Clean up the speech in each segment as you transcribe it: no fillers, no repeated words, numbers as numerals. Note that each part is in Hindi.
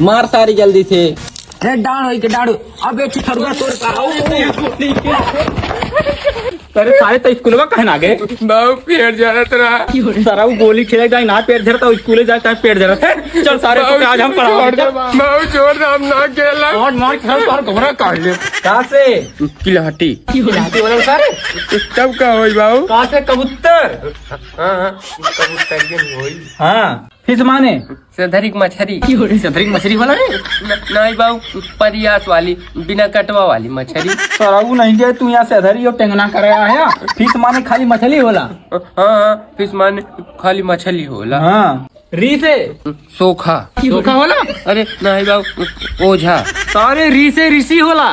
मार सारी जल्दी से। डाड़ो के डाड़ो अब एक थरुआ तोड़ अरे सारे तो स्कूल में कहना गए बाबू पेट जरत रहा सारा वो गोली खेले जाए ना पेट झरता स्कूल जाता है पेट झरता है। चल सारे तो आज हम पढ़ाओ बाबू छोड़ दो, हम ना खेला और मार खेल और घबरा काट ले। कहाँ से? किलाहटी वाले सारे तब का होई बाबू? कहाँ से? कबूतर। कबूतर होई। हाँ फिश माने सधरिक मछली सदरिक मछली वाला रे नहीं बाबू, परियास वाली बिना कटवा वाली मछली। सारा वो नहीं गए तू यहाँ से अधरी और टेंगना कर रहा है। फिश माने खाली मछली होला। हाँ फिश माने खाली मछली होला। हाँ री से सोखा धोखा होला। अरे नहीं बाबू, ओझा। सारे री से ऋषि होला।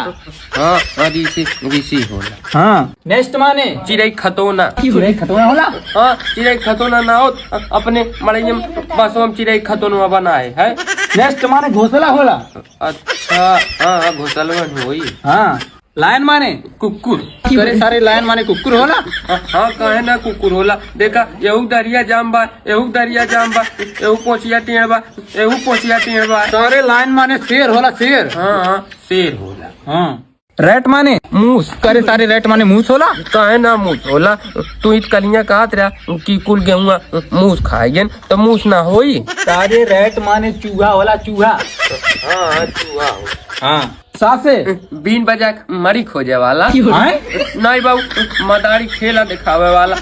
हाँ ऋषि होला। हाँ नेक्स्ट माने चिड़ै खतौना। चिड़ै खतौना होला। हाँ चिड़ै खतौना ना हो अपने मड़ैया बसों में चिड़ै खतौना बनाए है। नेक्स्ट माने घोंसला होला। अच्छा हाँ घोंसला होई। हाँ लायन माने कुकुर। करे सारे लायन माने कुकुर होला। हाँ कहे ना कुकुर होला। देखा एहू दरिया जाम बा, एहू दरिया जाम बा, एहू पोछिया टेढ़ बा, एहू पोछिया टेढ़ बा। सारे लायन माने शेर होला शेर। हाँ शेर होला। हाँ रेट माने मूस। करे सारे रेट माने मूस होला। कहे ना मूस होला। तू इत कलिया कहत रहा कि कुल गेहुआ मूस खाएगन तो मूस ना होई। सारे रेट माने चूहा होला चूहा। हाँ चूहा हो। हाँ सासे बीन बजा मरी खोजे वाला। नहीं बाबू, मदारी खेला दिखावे वाला।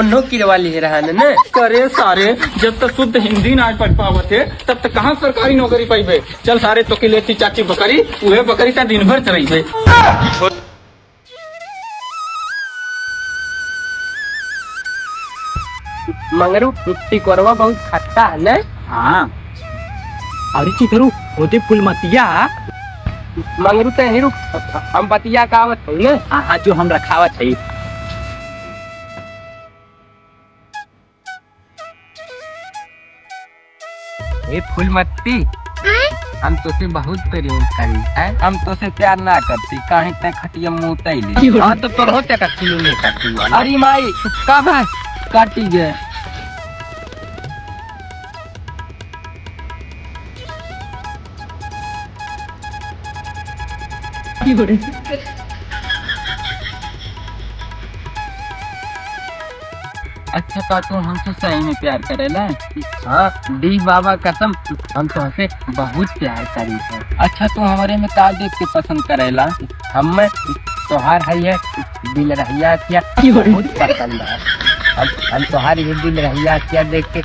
नौकरी वाली है रहने ने। करे सारे जब तक शुद्ध हिंदी ना पढ़ पावत है तब तक कहाँ सरकारी नौकरी पाइबे। चल सारे तो लेती चाची बकरी उहे बकरी ता दिन भर चरइबे। मंगरू टिकोरवा बहुत खट्टा है ने। हाँ अरे चिथरू होते फूल मतिया मंगरू ते हिरु हम बतिया कावत है ने। हाँ जो हम रखावत है। ये फूलमती हम तो से बहुत प्रेम करी है। हम तो से प्यार ना करती कहीं तक खटिया मुँह तैली। हाँ तो तोर होते का किलो नहीं करती। अरे माई का भाई काटी गए। अच्छा का तू हमसे सही में प्यार करेला? हाँ डी बाबा कसम हम तो हमसे बहुत प्यार करी है। अच्छा तू हमारे में का देख के पसंद करेला? हम तोहार है दिल रहिया क्या बहुत पसंद है। हम तोहार ये दिल रहिया क्या देख के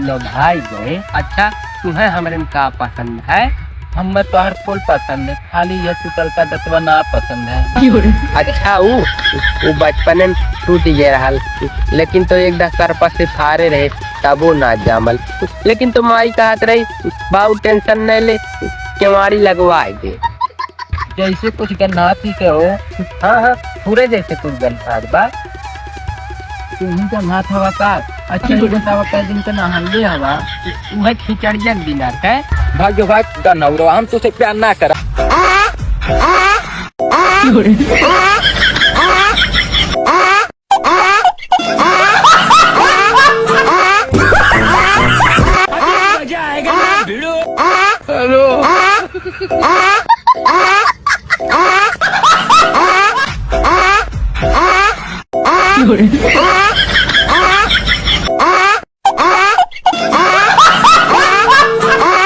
लो भाई गए। अच्छा तुम्हें हमारे में का पसंद है? हमें तोहार फूल पसंद है, खाली ये सुतल का दतवा ना पसंद है। अच्छा वो बचपन में टूट गया रहा, लेकिन तो एक दस पास से थारे रहे तब वो ना जामल। लेकिन तो माई कहत रही बाबू टेंशन नहीं ले केवारी लगवाए दे। जैसे कुछ गन्नाती के हो। हाँ पूरे जैसे कुछ गन्नात बा तुम्हें जमात हवा का। अच्छा ये बतावा कै दिन का नहाले हवा वह खिचड़िया दिन है। भाग्य भाग का नवरो हम तो से प्यार ना करा। हेलो